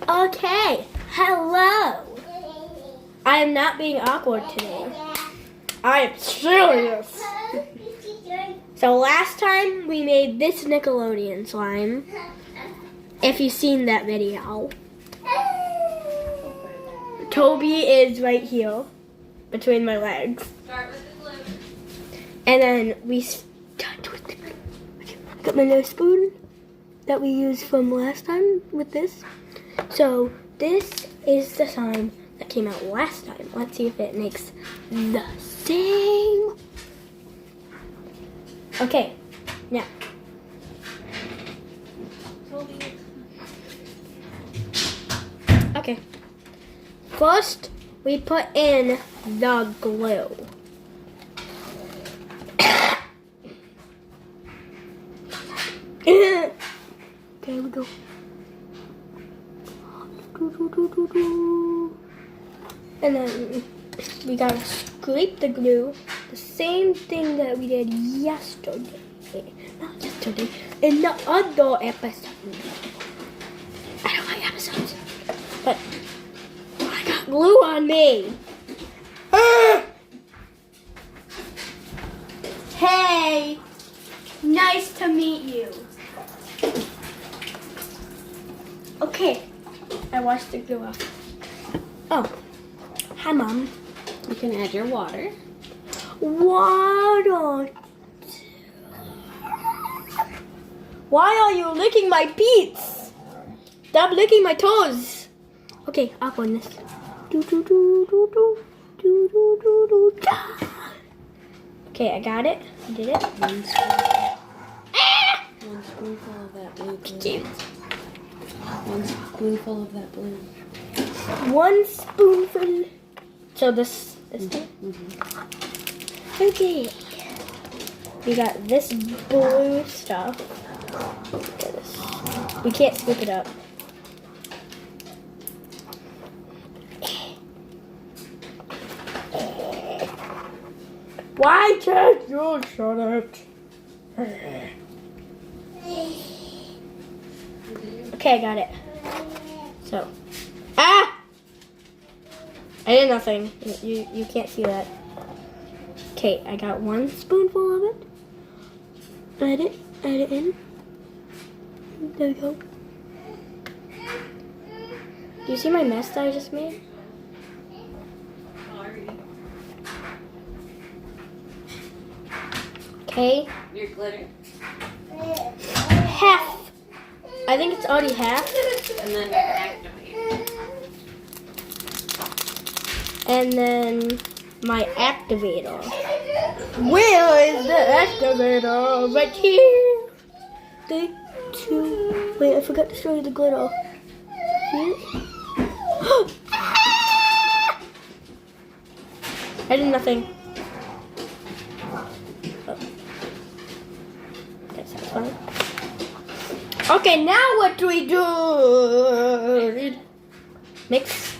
Okay, hello. I am not being awkward today. I am serious. So last time we made this Nickelodeon slime. If you've seen that video. Toby is right here between my legs. Start with the glue. And then we start with the glue. I got my little spoon that we used from last time with this. So this is the slime that came out last time. Let's see if it makes the same. Okay, now. Okay. First, we put in the glue. Okay, we go. And then we gotta scrape the glue. The same thing that we did yesterday. Not yesterday, in the other episode. I don't like episodes. But I got glue on me. Hey, nice to meet you. Okay, I washed the glue off. Oh, hi Mom. You can add your water. Water. Why are you licking my feet? Stop licking my toes. Okay, up on this. Okay, I got it. I did it. One spoonful of that blue glue. One spoonful of that blue. One spoonful. So this thing? Mm-hmm. Okay. We got this blue stuff. Look at this. We can't scoop it up. Why can't you shut it? Okay, I got it. So, I did nothing. You can't see that. Okay, I got one spoonful of it. Add it in. There we go. Do you see my mess that I just made? Sorry. Okay, Your glitter. half. I think it's already half. And then your activator. And then my activator. Where is the activator? Right here. 3, 2. Wait, I forgot to show you the glitter. See it? I did nothing. Oh. That's fine. Okay, now what do we do? Mix.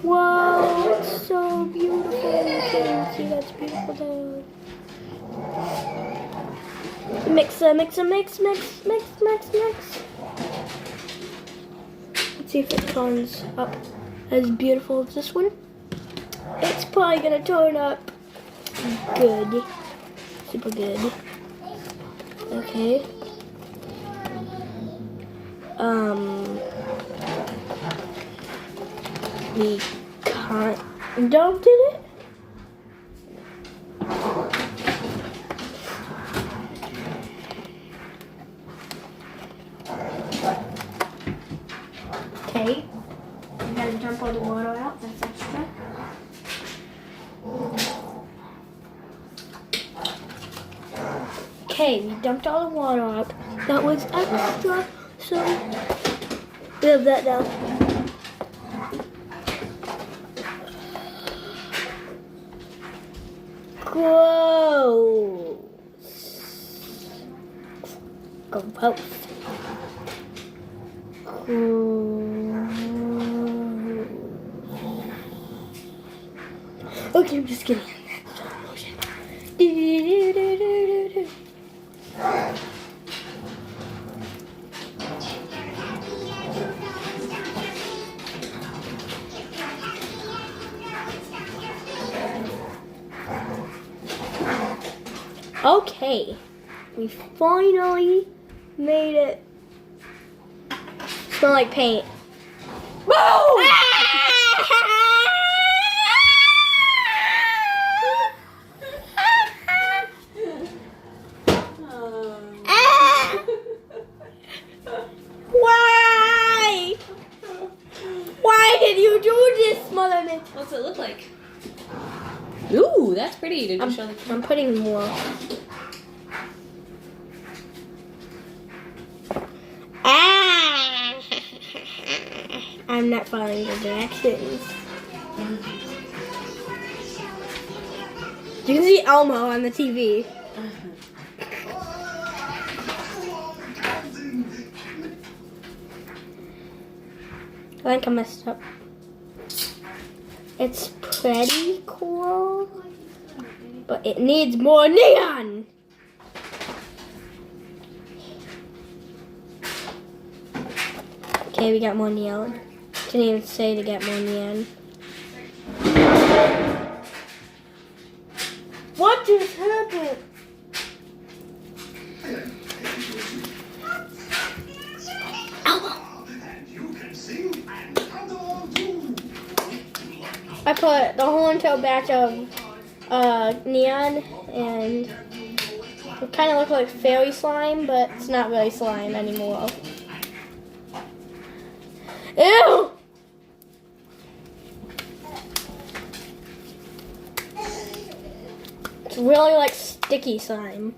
Wow, it's so beautiful. You can see that's beautiful though. Mix. Let's see if it turns up as beautiful as this one. It's probably gonna turn up good. Super good. Okay. We can't dumped it. Okay. We gotta dump all the water out. That's extra. Okay, we dumped all the water out. That was extra, so we have that now. Gross. Gross. Okay, I'm just kidding. Okay, we finally made it smell like paint. Whoa! Why? Why did you do this, Mother Nature? What's it look like? Ooh, that's pretty. Did you show the I'm putting more. I'm not following the directions. You can see Elmo on the TV. I think I messed up. It's pretty cool, but it needs more neon. Okay, we got more neon. Didn't even say to get more neon. What just happened? I put the whole entire batch of neon, and it kind of looks like fairy slime, but it's not really slime anymore. Ew! It's really like sticky slime.